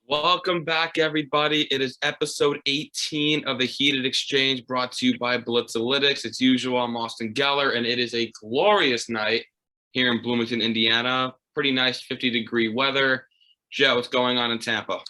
Welcome back, everybody. It is episode 18 of the Heated Exchange, brought to you by Blitz. As usual, I'm Austin Geller, and it is a glorious night here in Bloomington, Indiana. Pretty nice 50-degree weather. Joe, what's going on in Tampa?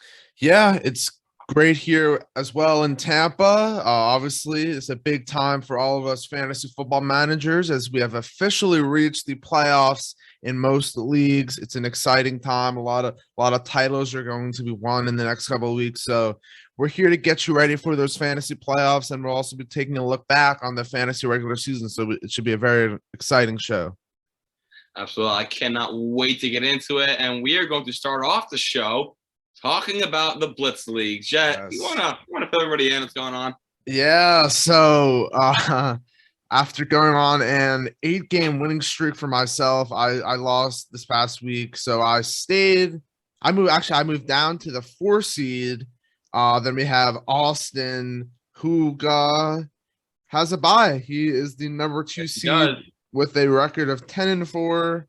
Yeah, it's great here as well in Tampa. Obviously, it's a big time for all of us fantasy football managers as we have officially reached the playoffs in most leagues. It's an exciting time. A lot of titles are going to be won in the next couple of weeks. So we're here to get you ready for those fantasy playoffs, and we'll also be taking a look back on the fantasy regular season. So it should be a very exciting show. Absolutely. I cannot wait to get into it. And we are going to start off the show talking about the Blitz League. Jett, Yes. you wanna fill everybody in what's going on? Yeah, so after going on an 8-game winning streak for myself, I lost this past week. So I moved down to the 4 seed. Then we have Austin, who has a bye. He is the number 2 seed with a record of 10-4.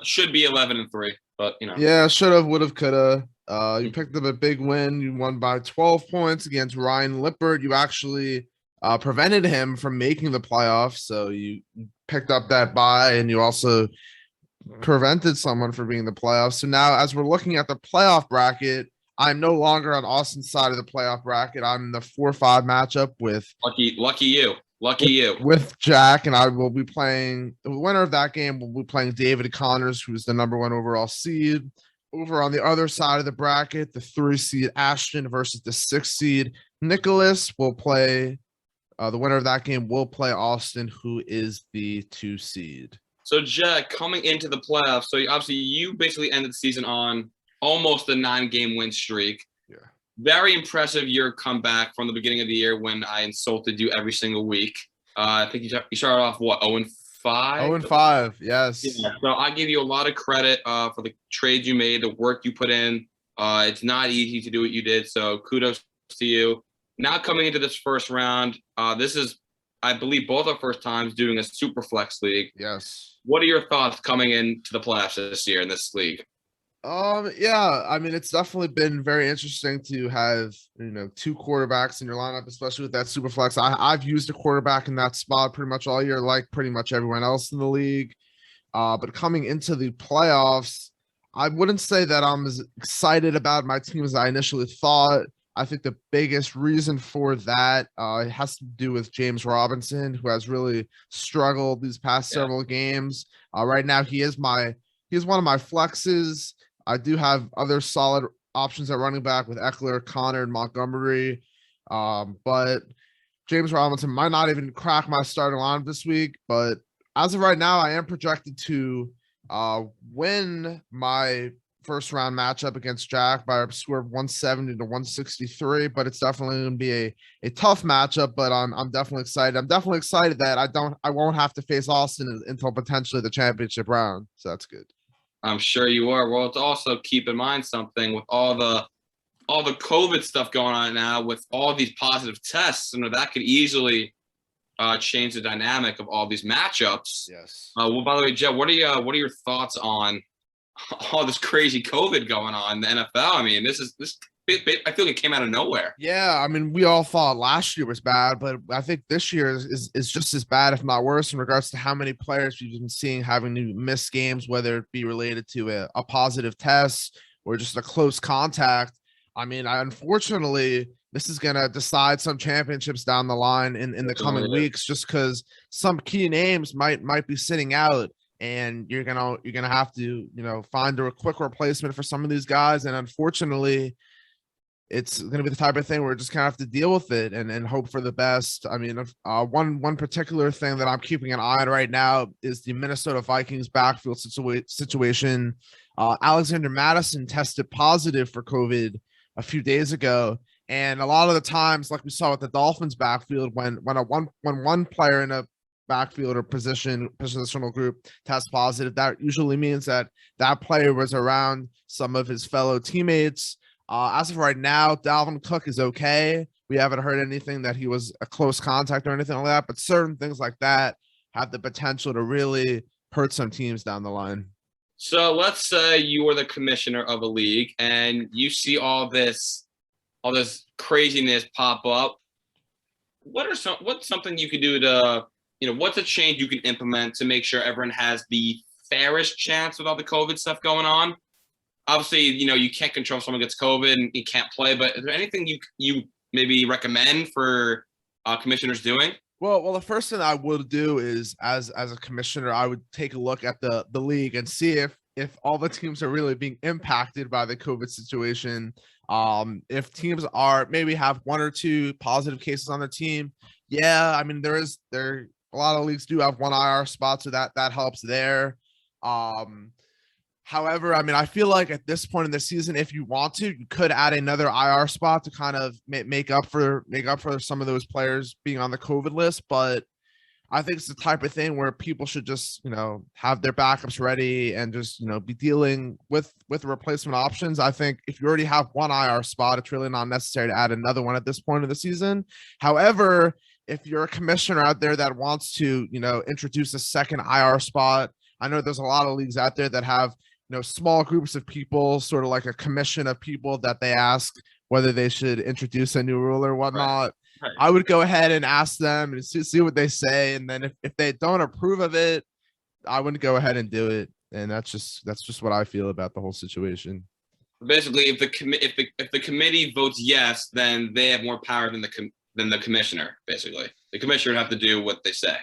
Should be 11-3, but you know. Yeah, should have, would have, could have. You picked up a big win. You won by 12 points against Ryan Lippert. You actually prevented him from making the playoffs, so you picked up that bye, and you also prevented someone from being in the playoffs. So now, as we're looking at the playoff bracket, I'm no longer on Austin's side of the playoff bracket. I'm in the 4-5 matchup with lucky you with Jack, and I will be playing the winner of that game. Will be playing David Connors, who's the number 1 overall seed. Over on the other side of the bracket, the 3 seed Ashton versus the 6 seed Nicholas will play. The winner of that game will play Austin, who is the 2 seed. So, Jett, coming into the playoffs, so obviously you basically ended the season on almost a 9-game win streak. Yeah. Very impressive your comeback from the beginning of the year when I insulted you every single week. I think you started off, 0-5? 0-5, yes. Yeah, so I give you a lot of credit for the trades you made, the work you put in. It's not easy to do what you did, so kudos to you. Now coming into this first round, this is, I believe, both our first times doing a super flex league. Yes. What are your thoughts coming into the playoffs this year in this league? Yeah, I mean, it's definitely been very interesting to have, 2 quarterbacks in your lineup, especially with that super flex. I've used a quarterback in that spot pretty much all year, like pretty much everyone else in the league. But coming into the playoffs, I wouldn't say that I'm as excited about my team as I initially thought. I think the biggest reason for that has to do with James Robinson, who has really struggled these past several games. Right now, he is one of my flexes. I do have other solid options at running back with Eckler, Connor, and Montgomery. But James Robinson might not even crack my starting lineup this week. But as of right now, I am projected to win my first round matchup against Jack by a score of 170 to 163. But it's definitely going to be a tough matchup. But I'm definitely excited. I'm definitely excited that I won't have to face Austin until potentially the championship round. So that's good. I'm sure you are. Well, to also keep in mind something with all the COVID stuff going on now, with all these positive tests, that could easily change the dynamic of all these matchups. Yes. Well, by the way, Jett, what are your thoughts on all this crazy COVID going on in the NFL? I mean, this I feel like it came out of nowhere. Yeah, I mean, we all thought last year was bad, but I think this year is just as bad, if not worse, in regards to how many players we've been seeing having to miss games, whether it be related to a positive test or just a close contact. I mean, unfortunately, this is going to decide some championships down the line in the coming weeks, just because some key names might be sitting out. And you're gonna have to find a quick replacement for some of these guys, and unfortunately, it's going to be the type of thing where we're just kind of have to deal with it and hope for the best. I mean, one particular thing that I'm keeping an eye on right now is the Minnesota Vikings backfield situation. Alexander Madison tested positive for COVID a few days ago. And a lot of the times, like we saw with the Dolphins backfield, when one player in a backfield or positional group test positive, that usually means that that player was around some of his fellow teammates. As of right now, Dalvin Cook is okay. We haven't heard anything that he was a close contact or anything like that, but certain things like that have the potential to really hurt some teams down the line. So let's say you are the commissioner of a league and you see all this craziness pop up. What's something you could do to, what's a change you can implement to make sure everyone has the fairest chance with all the COVID stuff going on? Obviously, you can't control if someone gets COVID and you can't play, but is there anything you maybe recommend for commissioners doing? Well, the first thing I would do is, as a commissioner, I would take a look at the league and see if all the teams are really being impacted by the COVID situation. If teams are maybe have one or two positive cases on their team, yeah, I mean there a lot of leagues do have one IR spot, so that helps there. However, I mean, I feel like at this point in the season, if you want to, you could add another IR spot to kind of make up for some of those players being on the COVID list. But I think it's the type of thing where people should just, have their backups ready and just, be dealing with replacement options. I think if you already have one IR spot, it's really not necessary to add another one at this point of the season. However, if you're a commissioner out there that wants to, introduce a second IR spot, I know there's a lot of leagues out there that have, small groups of people, sort of like a commission of people that they ask whether they should introduce a new rule or whatnot. Right. I would go ahead and ask them and see what they say. And then if they don't approve of it, I wouldn't go ahead and do it. And that's just what I feel about the whole situation. Basically, if the committee votes yes, then they have more power than the commissioner. Basically, the commissioner would have to do what they say.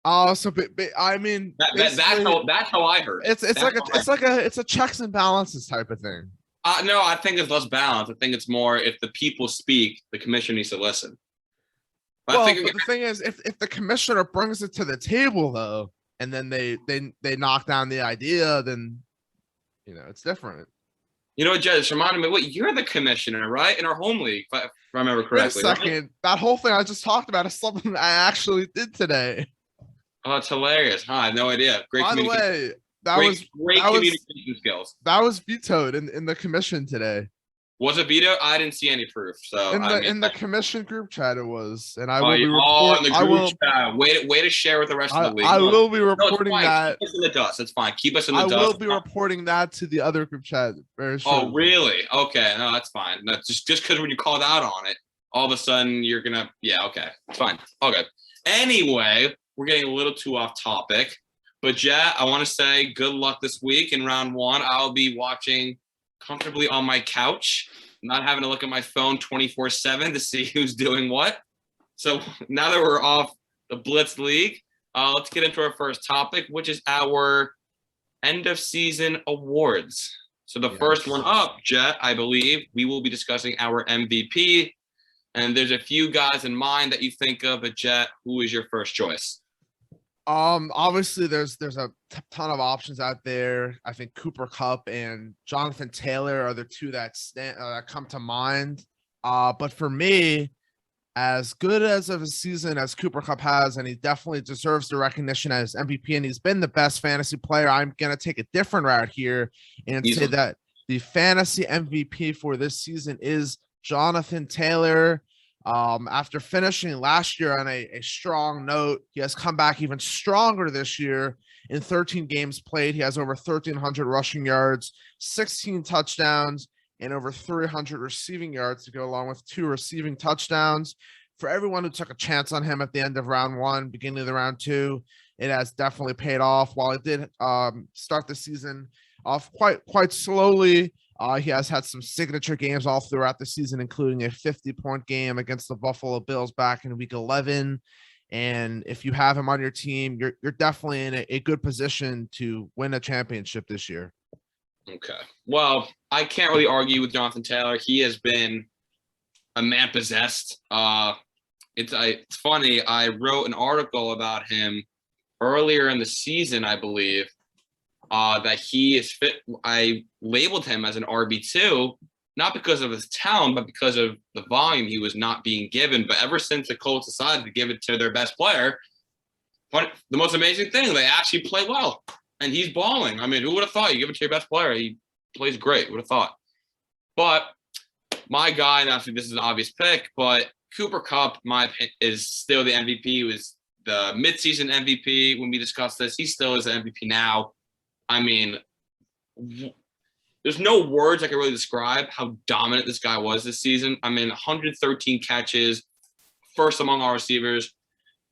I mean, that's how I heard it. It's a checks and balances type of thing. No, I think it's less balanced. I think it's more if the people speak, the commissioner needs to listen. But the thing is, if the commissioner brings it to the table though, and then they knock down the idea, then it's different. Jett, it's reminding me, you're the commissioner, right? In our home league, if I remember correctly. Wait a second. Right? That whole thing I just talked about is something I actually did today. Oh, it's hilarious. Huh? I had no idea. Great. By the way, great communication skills. That was vetoed in the commission today. Was it vetoed? I didn't see any proof. So in the commission group chat it was, and I will be chat. Way to share with the rest of the league. I will be reporting that. Keep us in the dust. It's fine. Keep us in the dust. I will be reporting that to the other group chat very soon. Oh, really? Okay, no, that's fine. No, just because when you called out on it, all of a sudden you're gonna. Yeah, okay, it's fine. Okay. Anyway, we're getting a little too off topic, but Jett, I want to say good luck this week in round one. I'll be watching comfortably on my couch, not having to look at my phone 24/7 to see who's doing what. So now that we're off the Blitz League, let's get into our first topic, which is our end of season awards. So the first one up, Jett, I believe we will be discussing our MVP. And there's a few guys in mind that you think of, but Jett, who is your first choice? Obviously there's a ton of options out there. I think Cooper Kupp and Jonathan Taylor are the two that come to mind. But for me, as good as of a season as Cooper Kupp has, and he definitely deserves the recognition as MVP, and he's been the best fantasy player, I'm going to take a different route here and say that the fantasy MVP for this season is Jonathan Taylor. After finishing last year on a strong note, he has come back even stronger this year. In 13 games played, he has over 1,300 rushing yards, 16 touchdowns, and over 300 receiving yards to go along with 2 receiving touchdowns. For everyone who took a chance on him at the end of round 1, beginning of the round 2, it has definitely paid off. While it did start the season off quite slowly, he has had some signature games all throughout the season, including a 50-point game against the Buffalo Bills back in week 11. And if you have him on your team, you're definitely in a good position to win a championship this year. Okay. Well, I can't really argue with Jonathan Taylor. He has been a man possessed. It's funny. I wrote an article about him earlier in the season, I believe. That he is fit. I labeled him as an RB2, not because of his talent, but because of the volume he was not being given. But ever since the Colts decided to give it to their best player, But the most amazing thing, they actually play well, and he's balling. I mean, who would have thought? You give it to your best player, he plays great. Would have thought. But my guy, and obviously this is an obvious pick, but Cooper Kupp, my opinion, is still the MVP. He was the midseason MVP when we discussed this. He still is the MVP now. I mean, there's no words I can really describe how dominant this guy was this season. I mean, 113 catches, first among all receivers,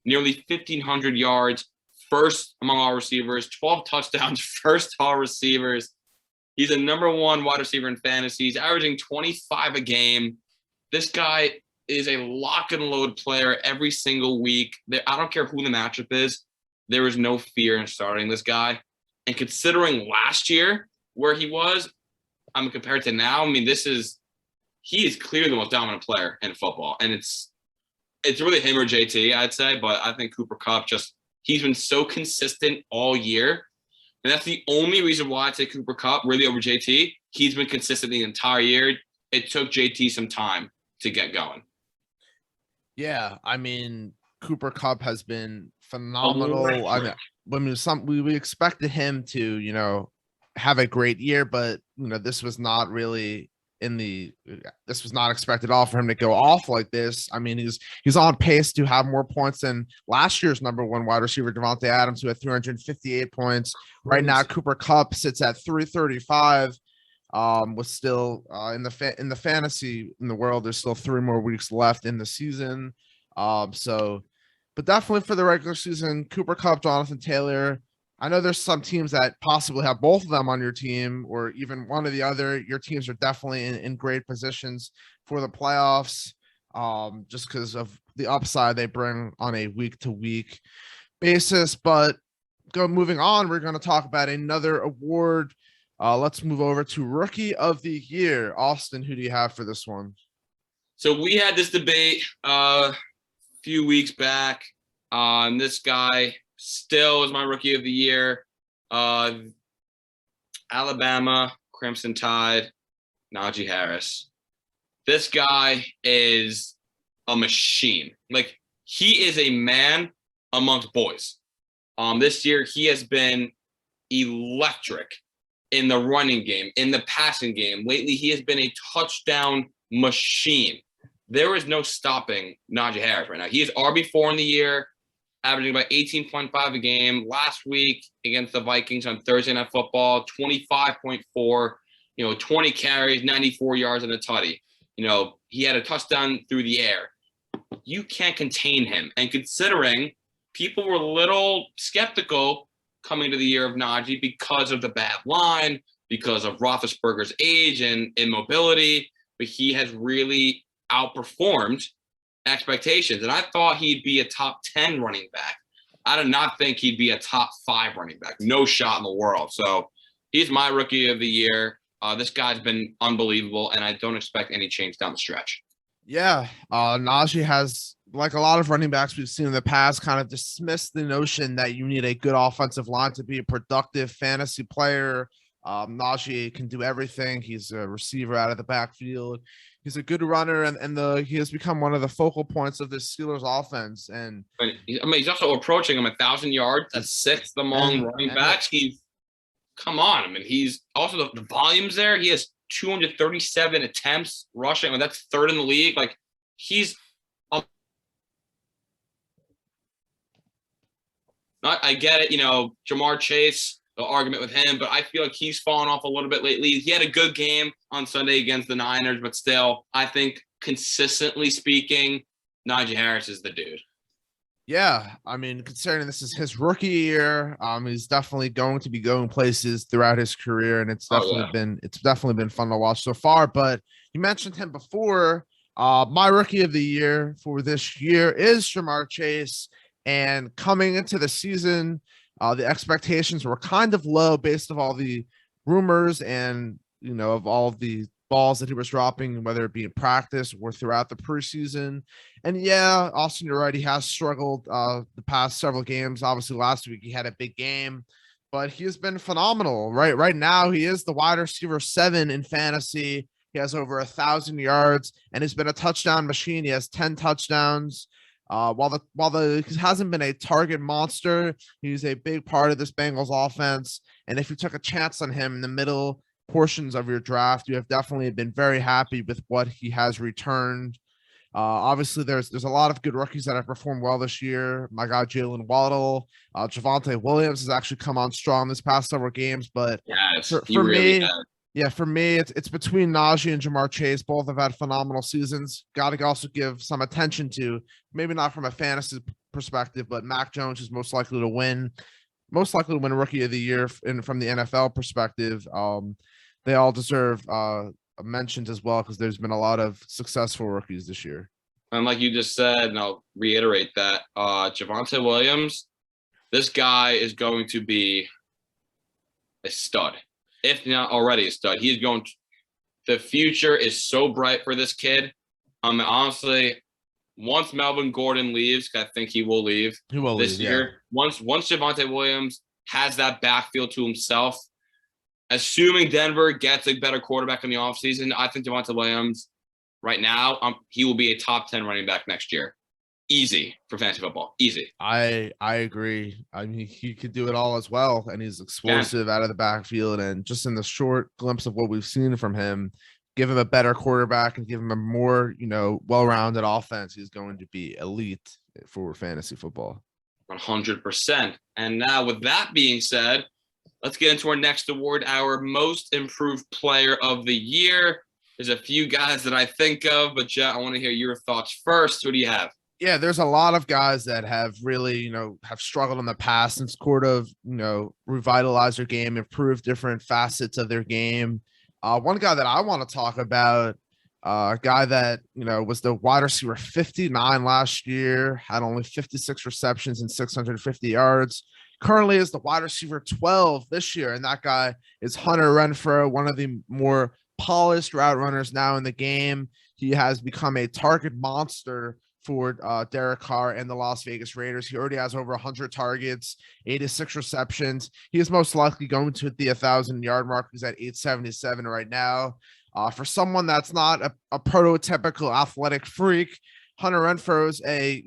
nearly 1,500 yards, first among all receivers, 12 touchdowns, first all receivers. He's a number one wide receiver in fantasy. He's averaging 25 a game. This guy is a lock and load player every single week. I don't care who the matchup is. There is no fear in starting this guy. And considering last year where he was, I mean, compared to now, I mean, he is clearly the most dominant player in football. And it's really him or JT, I'd say. But I think Cooper Kupp he's been so consistent all year. And that's the only reason why I take Cooper Kupp really over JT. He's been consistent the entire year. It took JT some time to get going. Yeah, I mean, Cooper Kupp has been phenomenal. I mean, we expected him to, have a great year, but this was not really this was not expected all for him to go off like this. I mean, he's on pace to have more points than last year's number one wide receiver, Davante Adams, who had 358 points. Right now, Cooper Kupp sits at 335. Was still in the fantasy in the world. There's still 3 more weeks left in the season. But definitely for the regular season, Cooper Kupp, Jonathan Taylor. I know there's some teams that possibly have both of them on your team or even one or the other. Your teams are definitely in great positions for the playoffs, just because of the upside they bring on a week-to-week basis. But moving on, we're going to talk about another award. Let's move over to Rookie of the Year. Austin, who do you have for this one? So we had this debate a few weeks back. This guy still is my Rookie of the Year. Alabama, Crimson Tide, Najee Harris. This guy is a machine. Like, he is a man amongst boys. This year, he has been electric in the running game, in the passing game. Lately, he has been a touchdown machine. There is no stopping Najee Harris right now. He is RB4 in the year, averaging about 18.5 a game. Last week against the Vikings on Thursday Night Football, 25.4, 20 carries, 94 yards and a tutty. He had a touchdown through the air. You can't contain him. And considering people were a little skeptical coming to the year of Najee because of the bad line, because of Roethlisberger's age and immobility, but he has really outperformed expectations. And I thought he'd be a top 10 running back. I did not think he'd be a top 5 running back. No shot in the world. So he's my Rookie of the Year. This guy's been unbelievable, and I don't expect any change down the stretch. Yeah, Najee has, like a lot of running backs we've seen in the past, kind of dismissed the notion that you need a good offensive line to be a productive fantasy player. Najee can do everything. He's a receiver out of the backfield. He's a good runner, and he has become one of the focal points of the Steelers offense. And he's also approaching 1,000 yards. That's 6th among running backs. Come on. I mean, he's also the volumes there. He has 237 attempts rushing. I mean, that's 3rd in the league. Like, he's I get it, Jamar Chase, the argument with him, but I feel like he's fallen off a little bit lately. He had a good game on Sunday against the Niners, but still, I think consistently speaking, Najee Harris is the dude. Yeah, I mean, considering this is his rookie year, he's definitely going to be going places throughout his career, and it's definitely been fun to watch so far. But you mentioned him before. My Rookie of the Year for this year is Jamar Chase, and coming into the season, the expectations were kind of low based on all the rumors and of all of the balls that he was dropping, whether it be in practice or throughout the preseason. And yeah, Austin, you're right, he has struggled the past several games. Obviously last week he had a big game, but he has been phenomenal. Right now he is the wide receiver 7 in fantasy. He has over 1,000 yards and has been a touchdown machine. He has 10 touchdowns. He hasn't been a target monster, he's a big part of this Bengals offense. And if you took a chance on him in the middle portions of your draft, you have definitely been very happy with what he has returned. Obviously, there's a lot of good rookies that have performed well this year. My guy Jalen Waddle, Javonte Williams has actually come on strong this past several games. But Yes, for me, yeah, for me, it's between Najee and Jamar Chase. Both have had phenomenal seasons. Got to also give some attention to, maybe not from a fantasy perspective, but Mac Jones is most likely to win Rookie of the Year from the NFL perspective. They all deserve mentions as well because there's been a lot of successful rookies this year. And like you just said, and I'll reiterate that, Javonte Williams, this guy is going to be a stud. If not already a stud, the future is so bright for this kid. Honestly, once Melvin Gordon leaves, I think he will leave this year. Yeah. Once Javonte Williams has that backfield to himself, assuming Denver gets a better quarterback in the offseason, I think Javonte Williams right now, he will be a top 10 running back next year. Easy for fantasy football. Easy. I agree. I mean, he could do it all as well, and he's explosive out of the backfield. And just in the short glimpse of what we've seen from him, give him a better quarterback and give him a more, well-rounded offense, he's going to be elite for fantasy football. 100%. And now with that being said, let's get into our next award, our most improved player of the year. There's a few guys that I think of, but Jett, I want to hear your thoughts first. Who do you have? Yeah, there's a lot of guys that have really, have struggled in the past and sort of, revitalized their game, improved different facets of their game. One guy that I want to talk about, a guy that, was the wide receiver 59 last year, had only 56 receptions and 650 yards. Currently is the wide receiver 12 this year, and that guy is Hunter Renfrow, one of the more polished route runners now in the game. He has become a target monster for Derek Carr and the Las Vegas Raiders. He already has over 100 targets, 86 receptions. He is most likely going to hit the 1,000-yard mark. He's at 877 right now. For someone that's not a prototypical athletic freak, Hunter Renfrow is a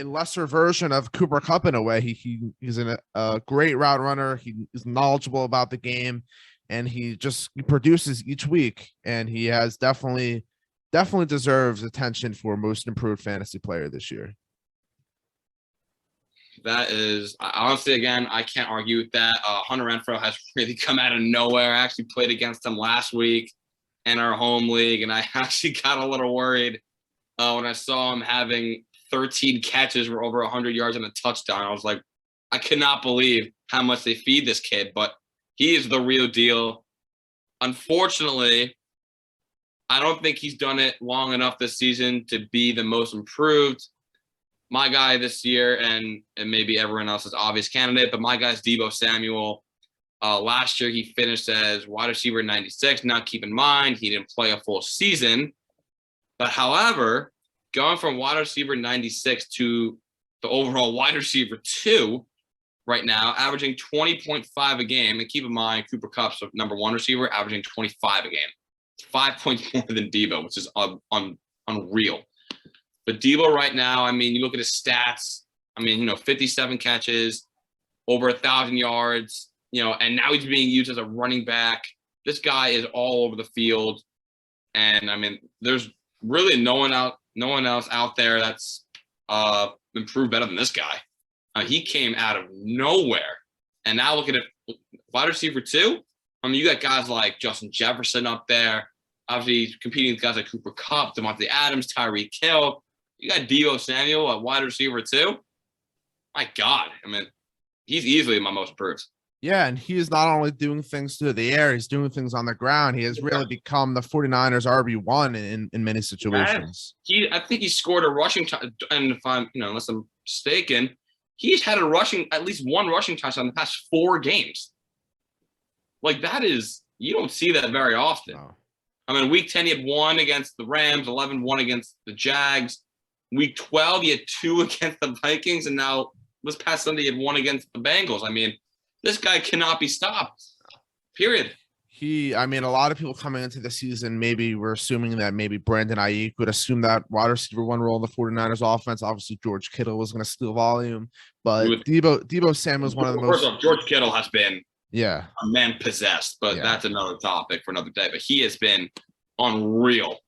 lesser version of Cooper Kupp in a way. He's a great route runner. He is knowledgeable about the game, and he produces each week. And he has definitely deserves attention for most improved fantasy player this year. That is honestly, again, I can't argue with that. Hunter Renfrow has really come out of nowhere. I actually played against him last week in our home league, and I actually got a little worried when I saw him having 13 catches for over 100 yards and a touchdown. I was like, I cannot believe how much they feed this kid, but he is the real deal. Unfortunately, I don't think he's done it long enough this season to be the most improved. My guy this year, and maybe everyone else's obvious candidate, but my guy's Deebo Samuel. Last year, he finished as wide receiver 96. Now, keep in mind, he didn't play a full season. But however, going from wide receiver 96 to the overall wide receiver 2 right now, averaging 20.5 a game. And keep in mind, Cooper Kupp's number 1 receiver, averaging 25 a game. 5 points more than Deebo, which is unreal. But Deebo right now, I mean, you look at his stats. I mean, 57 catches, over 1,000 yards, and now he's being used as a running back. This guy is all over the field. And I mean, there's really no one else out there that's improved better than this guy. He came out of nowhere. And now look at it, wide receiver 2. I mean, you got guys like Justin Jefferson up there. Obviously, competing with guys like Cooper Kupp, Devontae Adams, Tyreek Hill. You got Deebo Samuel at wide receiver 2. My God. I mean, he's easily my most improved. Yeah, and he is not only doing things through the air, he's doing things on the ground. He has really become the 49ers RB1 in many situations. I think he scored a rushing touchdown, and if I'm, unless I'm mistaken, he's had at least one rushing touchdown in the past 4 games. Like, that is, you don't see that very often. No. I mean, week 10, he had 1 against the Rams, 11, 1 against the Jags. Week 12, he had 2 against the Vikings, and now this past Sunday, he had 1 against the Bengals. I mean, this guy cannot be stopped, period. I mean, a lot of people coming into the season maybe were assuming that maybe Brandon Ayuk would assume that wide receiver one role in the 49ers offense. Obviously, George Kittle was going to steal volume, but Debo Samuel is one of the First most. off, George Kittle has been Yeah, a man possessed, but yeah, that's another topic for another day. But he has been unreal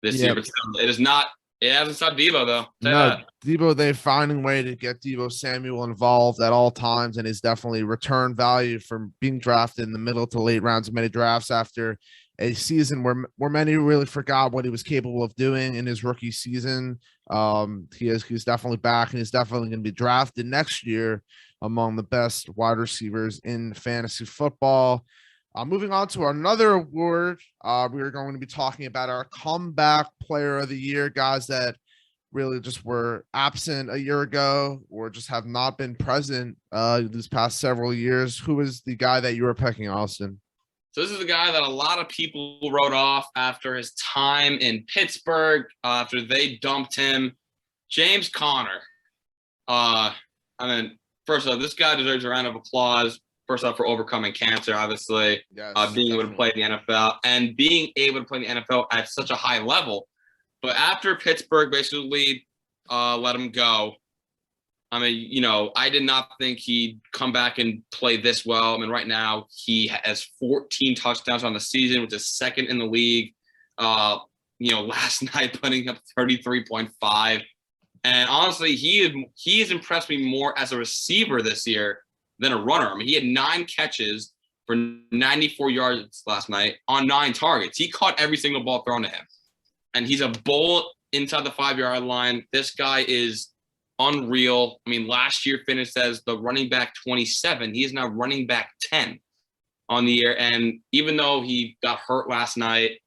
this year. But still, it is not. It hasn't stopped Debo though. Say No, that. Debo, they're finding a way to get Debo Samuel involved at all times, and is definitely return value from being drafted in the middle to late rounds of many drafts after a season where many really forgot what he was capable of doing in his rookie season. He's definitely back, and he's definitely going to be drafted next year among the best wide receivers in fantasy football. Moving on to another award, we are going to be talking about our comeback player of the year, guys that really just were absent a year ago or just have not been present these past several years. Who is the guy that you were picking, Austin? So this is the guy that a lot of people wrote off after his time in Pittsburgh, after they dumped him. James Conner. I mean, first off, this guy deserves a round of applause. First off, for overcoming cancer, obviously, Yes, being able to definitely. play in the NFL and being able to play in the NFL at such a high level. But after Pittsburgh basically let him go, I mean, you know, I did not think he'd come back and play this well. I mean, right now he has 14 touchdowns on the season, which is second in the league. You know, last night putting up 33.5. And honestly, he has impressed me more as a receiver this year than a runner. I mean, he had 9 catches for 94 yards last night on 9 targets. He caught every single ball thrown to him. And he's a bullet inside the 5-yard line. This guy is unreal. I mean, last year finished as the running back 27. He is now running back 10 on the year. And even though he got hurt last night,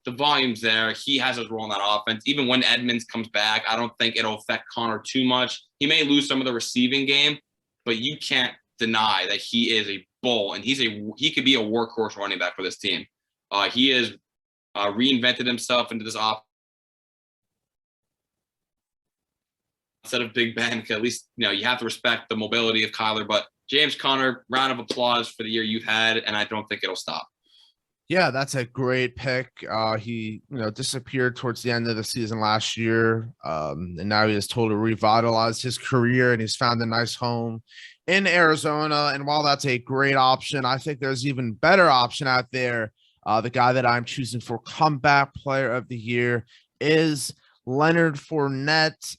the volume's there. He has his role in that offense. Even when Edmonds comes back, I don't think it'll affect Conner too much. He may lose some of the receiving game, but you can't deny that he is a bull, and he could be a workhorse running back for this team. He has reinvented himself into this offense. Instead of Big Ben, at least you know you have to respect the mobility of Kyler. But James Conner, round of applause for the year you've had, and I don't think it'll stop. Yeah, that's a great pick. He, disappeared towards the end of the season last year, and now he has totally revitalized his career, and he's found a nice home in Arizona. And while that's a great option, I think there's even better option out there. The guy that I'm choosing for comeback player of the year is Leonard Fournette.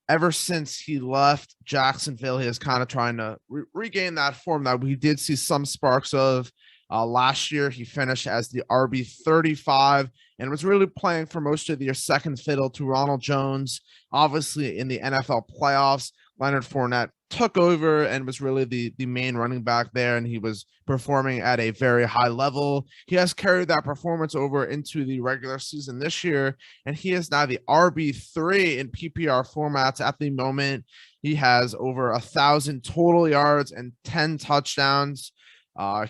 Ever since he left Jacksonville, he is kind of trying to regain that form that we did see some sparks of. Last year, he finished as the RB 35 and was really playing for most of the year second fiddle to Ronald Jones. Obviously, in the NFL playoffs, Leonard Fournette took over and was really the main running back there, and he was performing at a very high level. He has carried that performance over into the regular season this year, and he is now the RB3 in PPR formats at the moment. He has over 1,000 total yards and 10 touchdowns.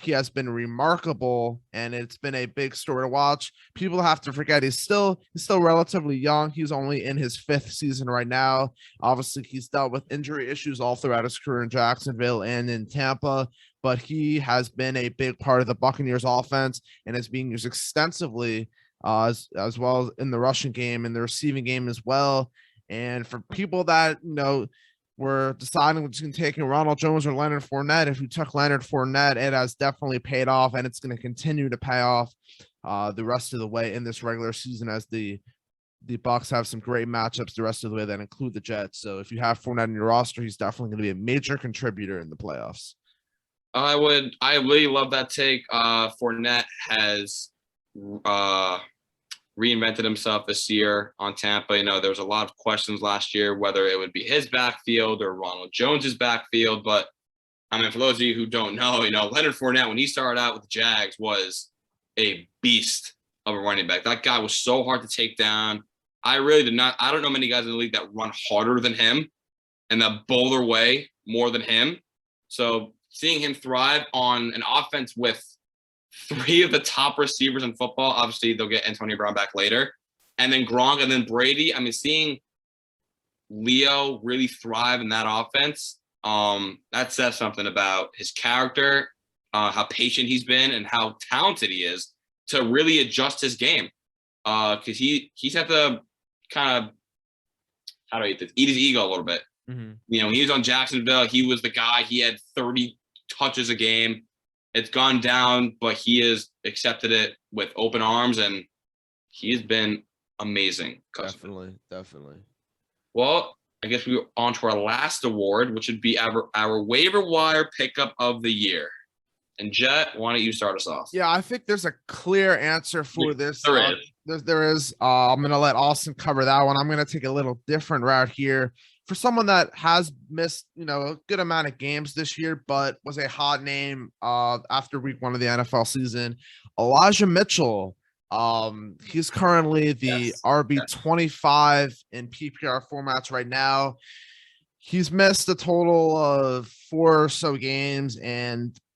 He has been remarkable, and it's been a big story to watch. People have to forget he's still relatively young. He's only in his 5th season right now. Obviously, he's dealt with injury issues all throughout his career in Jacksonville and in Tampa, but he has been a big part of the Buccaneers offense and is being used extensively as well as in the rushing game and the receiving game as well. And for people that we're deciding between taking Ronald Jones or Leonard Fournette. If you took Leonard Fournette, it has definitely paid off, and it's going to continue to pay off the rest of the way in this regular season, as the Bucs have some great matchups the rest of the way that include the Jets. So if you have Fournette in your roster, he's definitely going to be a major contributor in the playoffs. I really love that take. Fournette has reinvented himself this year on Tampa. There was a lot of questions last year whether it would be his backfield or Ronald Jones's backfield. But I mean, for those of you who don't know, Leonard Fournette, when he started out with the Jags, was a beast of a running back. That guy was so hard to take down. I don't know many guys in the league that run harder than him and that bowl their way more than him. So seeing him thrive on an offense with 3 of the top receivers in football. Obviously, they'll get Antonio Brown back later. And then Gronk and then Brady. I mean, seeing Leo really thrive in that offense, that says something about his character how patient he's been and how talented he is to really adjust his game. Because he's had to kind of, how do I eat his ego a little bit. Mm-hmm. You know, he was on Jacksonville. He was the guy. He had 30 touches a game. It's gone down, but he has accepted it with open arms, and he has been amazing. Definitely. Well, I guess we're on to our last award, which would be our waiver wire pickup of the year. And Jett, why don't you start us off? Yeah, I think there's a clear answer for this. There is. I'm going to let Austin cover that one. I'm going to take a little different route here. For someone that has missed, a good amount of games this year, but was a hot name after week 1 of the NFL season, Elijah Mitchell. He's currently the RB 25 in PPR formats right now. He's missed a total of 4 or so games,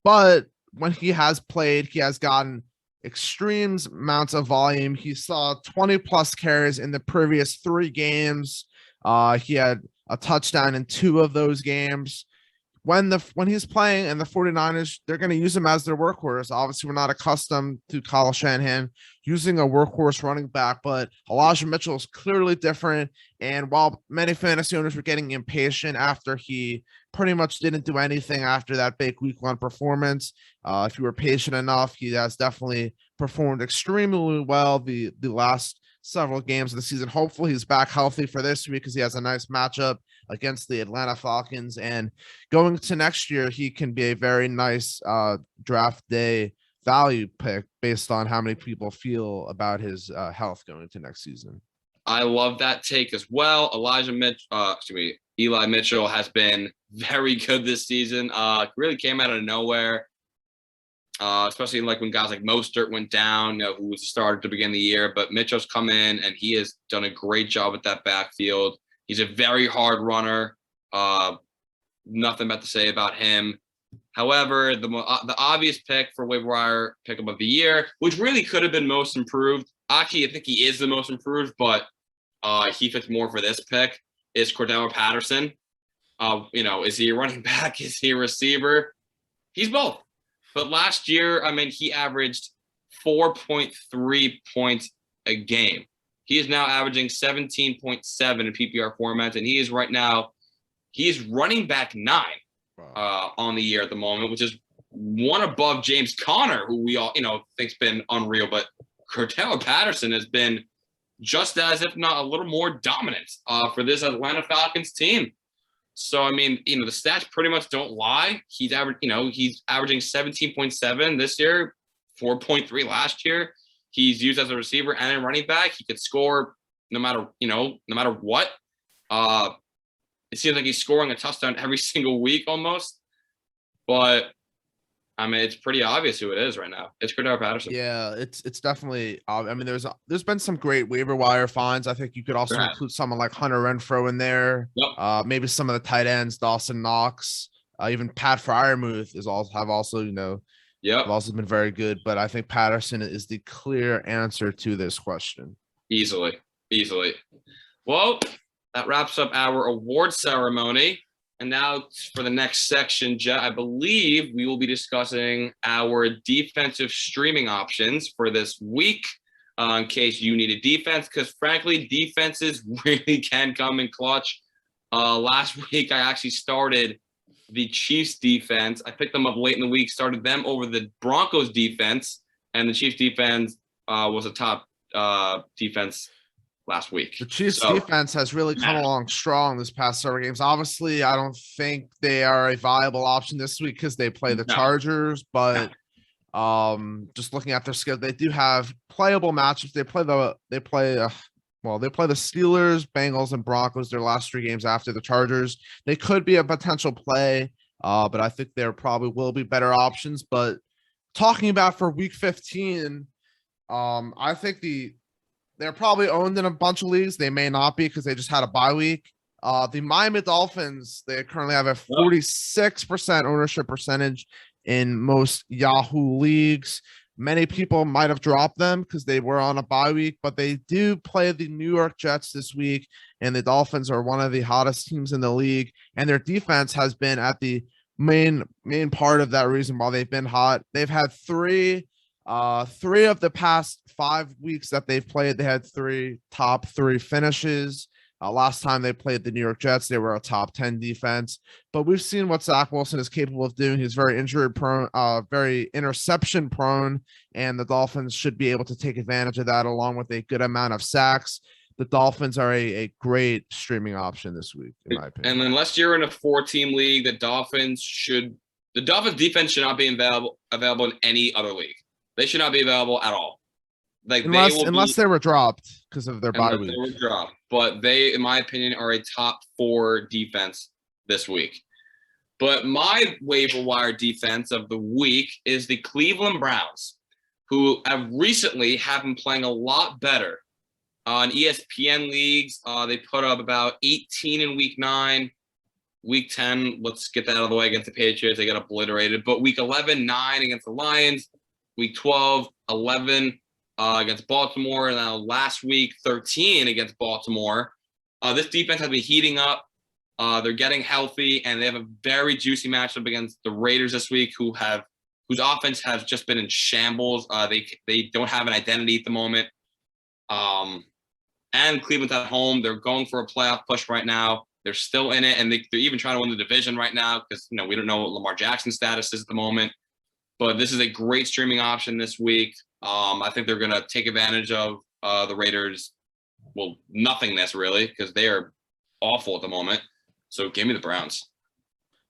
but when he has played, he has gotten extreme amounts of volume. He saw 20 plus carries in the previous 3 games. He had a touchdown in 2 of those games. When he's playing and the 49ers, they're going to use him as their workhorse. Obviously, we're not accustomed to Kyle Shanahan using a workhorse running back, but Elijah Mitchell is clearly different. And while many fantasy owners were getting impatient after he pretty much didn't do anything after that big week 1 performance, if you were patient enough, he has definitely performed extremely well the last several games of the season. Hopefully he's back healthy for this week because he has a nice matchup against the Atlanta Falcons, and going to next year, he can be a very nice draft day value pick based on how many people feel about his health going to next season. I love that take as well. Eli Mitchell has been very good this season. Really came out of nowhere. Especially like when guys like Mostert went down, who was the starter to begin the year, but Mitchell's come in and he has done a great job with that backfield. He's a very hard runner. Nothing bad to say about him. However, the obvious pick for waiver wire pickup of the year, which really could have been most improved. Actually, I think he is the most improved, but he fits more for this pick, is Cordell Patterson. Is he a running back? Is he a receiver? He's both. But last year, he averaged 4.3 points a game. He is now averaging 17.7 in PPR formats, and he is right now, he's running back 9 on the year at the moment, which is one above James Conner, who we all, think's been unreal. But Cordell Patterson has been just as, if not a little more dominant for this Atlanta Falcons team. So, the stats pretty much don't lie. He's averaging 17.7 this year, 4.3 last year. He's used as a receiver and a running back. He could score no matter what. It seems like he's scoring a touchdown every single week almost. But it's pretty obvious who it is right now. It's Cordell Patterson. Yeah, it's definitely. There's been some great waiver wire finds. I think you could also include someone like Hunter Renfrow in there. Yep. Maybe some of the tight ends, Dawson Knox, even Pat Freiermuth have also been very good. But I think Patterson is the clear answer to this question. Easily. Well, that wraps up our award ceremony. And now for the next section, Jett, I believe we will be discussing our defensive streaming options for this week in case you need a defense, because frankly, defenses really can come in clutch. Last week, I actually started the Chiefs defense. I picked them up late in the week, started them over the Broncos defense, and the Chiefs defense was a top defense last week. The Chiefs defense has really come along strong this past several games. Obviously, I don't think they are a viable option this week because they play the Chargers, but just looking at their schedule, they do have playable matchups. They play the Steelers, Bengals, and Broncos their last 3 games after the Chargers. They could be a potential play, but I think there probably will be better options. But talking about for week 15, I think they're probably owned in a bunch of leagues. They may not be because they just had a bye week. The Miami Dolphins, they currently have a 46% ownership percentage in most Yahoo leagues. Many people might have dropped them because they were on a bye week, but they do play the New York Jets this week, and the Dolphins are one of the hottest teams in the league, and their defense has been at the main part of that reason why they've been hot. They've had three of the past 5 weeks that they've played, they had three top three finishes. Last time they played the New York Jets, they were a top 10 defense. But we've seen what Zach Wilson is capable of doing. He's very injury prone, very interception prone, and the Dolphins should be able to take advantage of that along with a good amount of sacks. The Dolphins are a great streaming option this week, in my opinion. And unless you're in a 4-team league, the Dolphins defense should not be available in any other league. They should not be available at all. Like unless they were dropped because of their bye week. They were dropped, but they, in my opinion, are a top 4 defense this week. But my waiver wire defense of the week is the Cleveland Browns, who have recently been playing a lot better. In ESPN leagues, they put up about 18 in week 9. Week 10, let's get that out of the way against the Patriots. They got obliterated. But week 11, 9 against the Lions. Week 12, 11 against Baltimore. And now last week, 13 against Baltimore. This defense has been heating up. They're getting healthy, and they have a very juicy matchup against the Raiders this week, whose offense has just been in shambles. They don't have an identity at the moment. And Cleveland's at home. They're going for a playoff push right now. They're still in it, and they're even trying to win the division right now because we don't know what Lamar Jackson's status is at the moment. But this is a great streaming option this week. I think they're going to take advantage of the Raiders' nothingness really, because they are awful at the moment. So give me the Browns.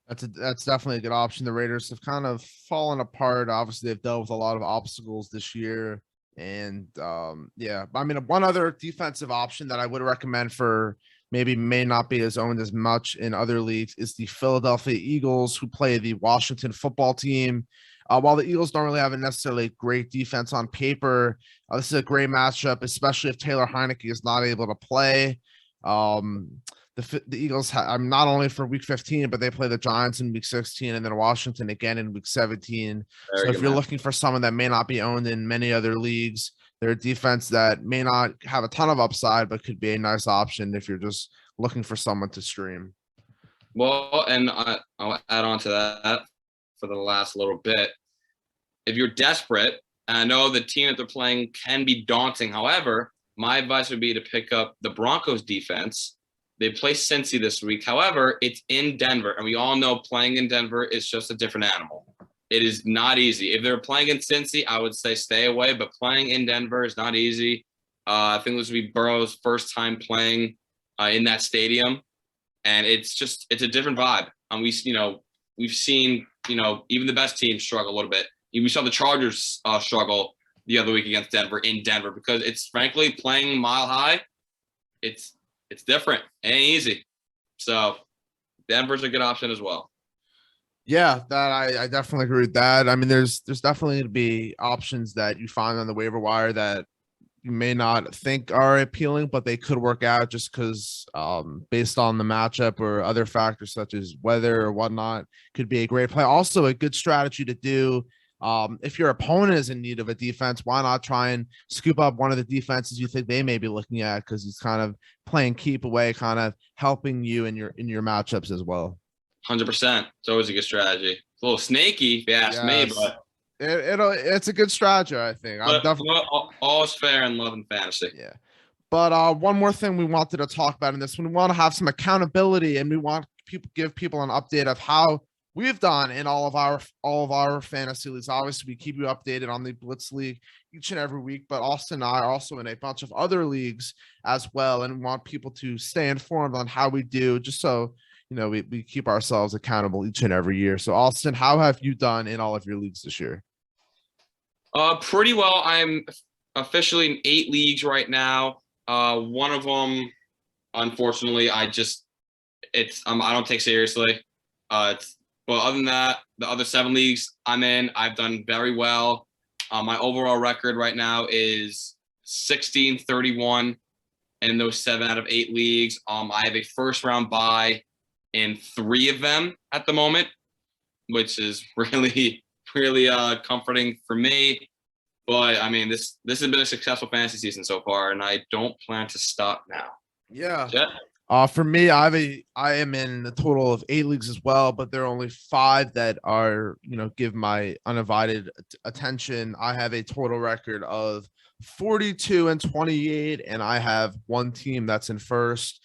That's definitely a good option. The Raiders have kind of fallen apart. Obviously, they've dealt with a lot of obstacles this year. And one other defensive option that I would recommend for may not be as owned as much in other leagues is the Philadelphia Eagles, who play the Washington football team. While the Eagles don't really have a necessarily great defense on paper, this is a great matchup, especially if Taylor Heineke is not able to play. The Eagles, not only for week 15, but they play the Giants in week 16 and then Washington again in week 17. So if you're looking for someone that may not be owned in many other leagues, they're a defense that may not have a ton of upside, but could be a nice option if you're just looking for someone to stream. Well, and I'll add on to that for the last little bit. If you're desperate, and I know the team that they're playing can be daunting. However, my advice would be to pick up the Broncos defense. They play Cincy this week. However, it's in Denver, and we all know playing in Denver is just a different animal. It is not easy. If they're playing in Cincy, I would say stay away, but playing in Denver is not easy. I think this would be Burrow's first time playing in that stadium, and it's a different vibe. And we've seen even the best teams struggle a little bit. We saw the Chargers struggle the other week against Denver in Denver because it's frankly playing Mile High. It's different. It ain't easy. So Denver's a good option as well. Yeah, that I definitely agree with that. I mean, there's definitely going to be options that you find on the waiver wire that you may not think are appealing, but they could work out just because based on the matchup or other factors such as weather or whatnot, could be a great play. Also, a good strategy to do. If your opponent is in need of a defense, why not try and scoop up one of the defenses you think they may be looking at, because he's kind of playing keep away, kind of helping you in your matchups as well. 100%. It's always a good strategy. It's a little snaky, if you ask me, but it's a good strategy, I think. All is fair in love and fantasy. Yeah. But one more thing we wanted to talk about in this one, we want to have some accountability, and we want give people an update of how we've done in all of our fantasy leagues. Obviously, we keep you updated on the Blitz League each and every week, but Austin and I are also in a bunch of other leagues as well, and we want people to stay informed on how we do, just so we keep ourselves accountable each and every year. So, Austin, how have you done in all of your leagues this year? Pretty well. I'm officially in 8 leagues right now. One of them, unfortunately, I don't take seriously. But other than that, the other 7 leagues I'm in, I've done very well. My overall record right now is 16-31 in those 7 out of 8 leagues. I have a first round bye in 3 of them at the moment, which is really, really comforting for me. But I mean, this has been a successful fantasy season so far, and I don't plan to stop now. Yeah. Jett? For me, I am in a total of 8 leagues as well, but there are only 5 that are, give my undivided attention. I have a total record of 42 and 28, and I have one team that's in first,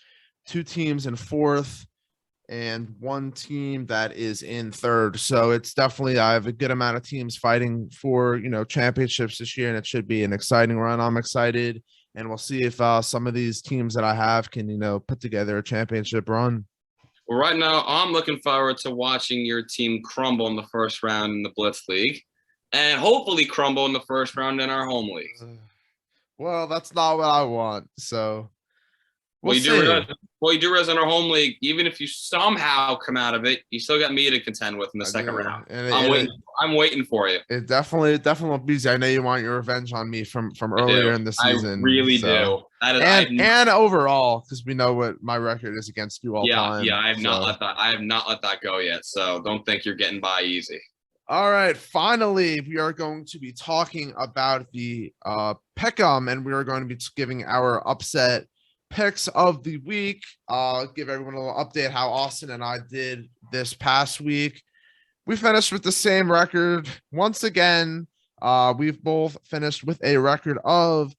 2 teams in fourth, and one team that is in third. So it's definitely, I have a good amount of teams fighting for, championships this year, and it should be an exciting run. I'm excited, and we'll see if some of these teams that I have can, put together a championship run. Well, right now, I'm looking forward to watching your team crumble in the first round in the Blitz League and hopefully crumble in the first round in our home league. Well, that's not what I want. So we'll Well, you do see. realize, you do realize in our home league, even if you somehow come out of it, you still got me to contend with in the second round. I'm waiting for you. It definitely won't be easy. I know you want your revenge on me from earlier in the season. I really do. That is, and overall, because we know what my record is against you all time. Yeah, I have not let that go yet. So don't think you're getting by easy. All right, finally, we are going to be talking about the pick'em, and we are going to be giving our upset picks of the week. Give everyone a little update how Austin and I did this past week. We finished with the same record once again. We've both finished with a record of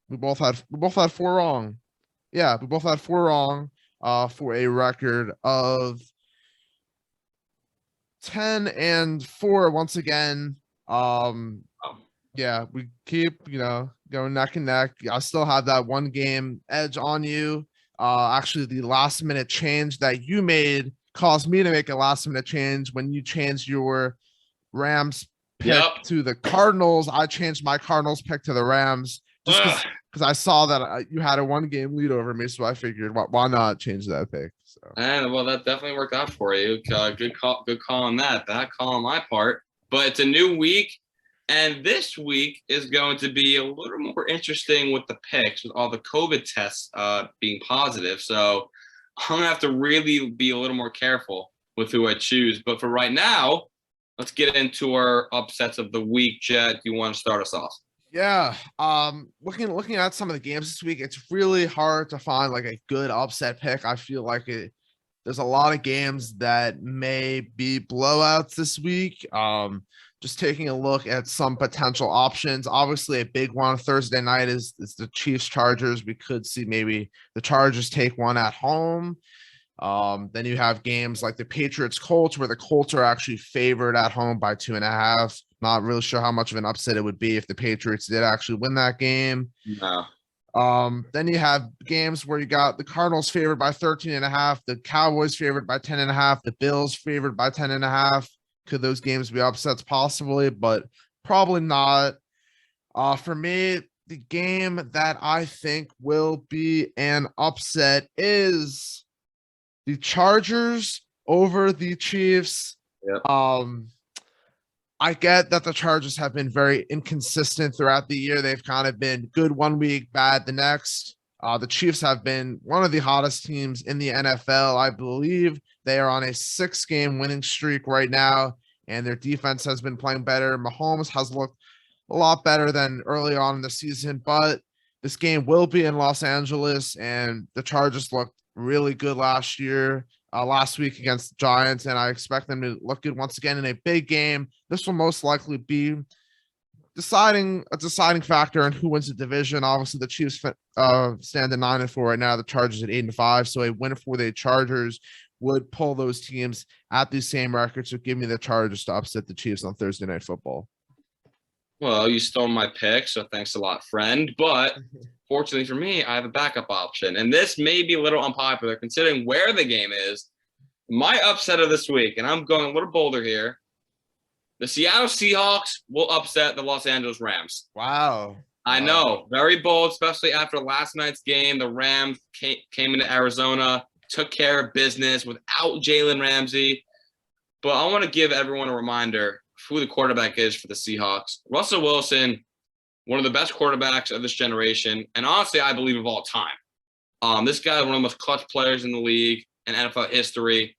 we both had 4 wrong. Yeah, we both had 4 wrong for a record of 10 and 4 once again. Yeah, we keep, going neck and neck. I still have that 1 game edge on you. Actually, the last minute change that you made caused me to make a last minute change when you changed your Rams pick to the Cardinals. I changed my Cardinals pick to the Rams just because I saw that you had a 1 game lead over me. So I figured, why not change that pick? So. And well, that definitely worked out for you. Good call on that. Bad call on my part. But it's a new week. And this week is going to be a little more interesting with the picks, with all the COVID tests being positive. So I'm going to have to really be a little more careful with who I choose. But for right now, let's get into our upsets of the week. Jett, do you want to start us off? Yeah. Looking at some of the games this week, it's really hard to find like a good upset pick. I feel like there's a lot of games that may be blowouts this week. Just taking a look at some potential options. Obviously, a big one Thursday night is the Chiefs Chargers. We could see maybe the Chargers take one at home. Then you have games like the Patriots Colts, where the Colts are actually favored at home by 2.5. Not really sure how much of an upset it would be if the Patriots did actually win that game. No. Then you have games where you got the Cardinals favored by 13.5, the Cowboys favored by 10.5, the Bills favored by 10.5. Could those games be upsets? Possibly, but probably not. For me, the game that I think will be an upset is the Chargers over the Chiefs. Yep. I get that the Chargers have been very inconsistent throughout the year. They've kind of been good 1 week, bad the next. The Chiefs have been one of the hottest teams in the NFL. I believe they are on a 6-game winning streak right now, and their defense has been playing better. Mahomes has looked a lot better than early on in the season, but this game will be in Los Angeles, and the Chargers looked really good last week against the Giants, and I expect them to look good once again in a big game. This will most likely be a deciding factor in who wins the division. Obviously, the Chiefs stand at 9-4 right now. The Chargers at 8-5. So a win for the Chargers would pull those teams at the same record. So give me the Chargers to upset the Chiefs on Thursday Night Football. Well, you stole my pick, so thanks a lot, friend. But fortunately for me, I have a backup option. And this may be a little unpopular considering where the game is. My upset of this week, and I'm going a little bolder here. The Seattle Seahawks will upset the Los Angeles Rams. Wow. I know. Very bold, especially after last night's game. The Rams came into Arizona, took care of business without Jalen Ramsey. But I want to give everyone a reminder who the quarterback is for the Seahawks. Russell Wilson, one of the best quarterbacks of this generation, and honestly, I believe of all time. This guy is one of the most clutch players in the league in NFL history.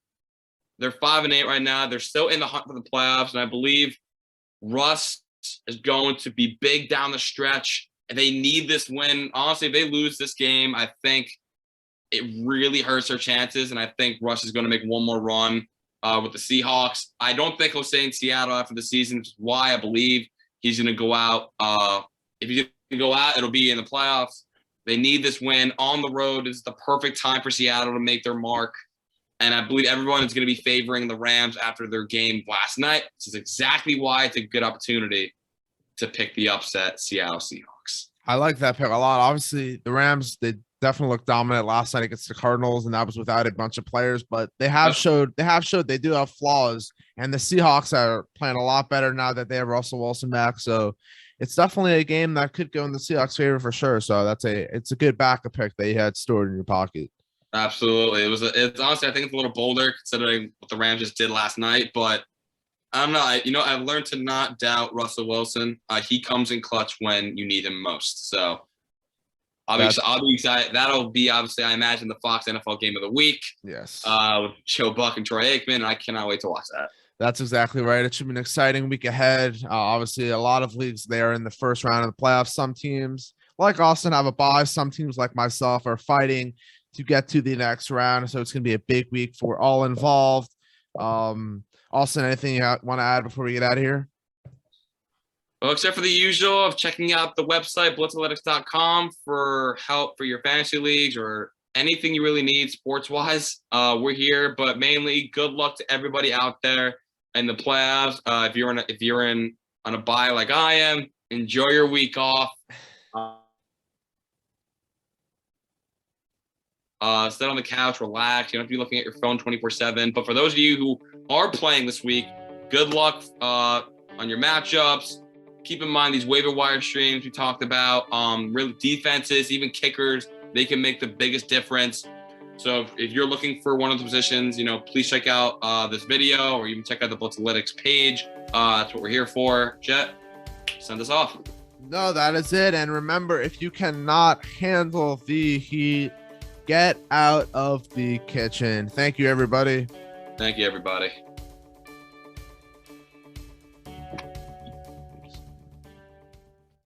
They're 5-8 right now. They're still in the hunt for the playoffs, and I believe Russ is going to be big down the stretch, and they need this win. Honestly, if they lose this game, I think it really hurts their chances. And I think Russ is going to make one more run with the Seahawks. I don't think he'll stay in Seattle after the season, which is why I believe he's going to go out. If he's going to go out, it'll be in the playoffs. They need this win on the road. It's the perfect time for Seattle to make their mark. And I believe everyone is going to be favoring the Rams after their game last night. This is exactly why it's a good opportunity to pick the upset Seattle Seahawks. I like that pick a lot. Obviously, the Rams, they definitely looked dominant last night against the Cardinals, and that was without a bunch of players. But they have showed they do have flaws, and the Seahawks are playing a lot better now that they have Russell Wilson back. So it's definitely a game that could go in the Seahawks' favor for sure. So it's a good backup pick that you had stored in your pocket. Absolutely. It's honestly, I think it's a little bolder considering what the Rams just did last night, but I don't know. I've learned to not doubt Russell Wilson. He comes in clutch when you need him most. So I'll be excited. That'll be obviously, I imagine, the Fox NFL game of the week. Yes. With Joe Buck and Troy Aikman. I cannot wait to watch that. That's exactly right. It should be an exciting week ahead. Obviously, a lot of leagues there in the first round of the playoffs. Some teams like Austin have a bye. Some teams like myself are fighting to get to the next round. So it's going to be a big week for all involved. Austin, anything you want to add before we get out of here? Well, except for the usual of checking out the website, blitzathletics.com, for help for your fantasy leagues or anything you really need sports-wise. We're here, but mainly good luck to everybody out there in the playoffs. If you're in on a bye like I am, enjoy your week off. Sit on the couch, relax. You don't have to be looking at your phone 24/7. But for those of you who are playing this week, good luck on your matchups. Keep in mind these waiver wire streams we talked about. Really, defenses, even kickers, they can make the biggest difference. So if you're looking for one of the positions, please check out this video, or even check out the Blitzalytics page. That's what we're here for. Jett, send us off. No, that is it. And remember, if you cannot handle the heat, get out of the kitchen. Thank you, everybody. Thank you, everybody.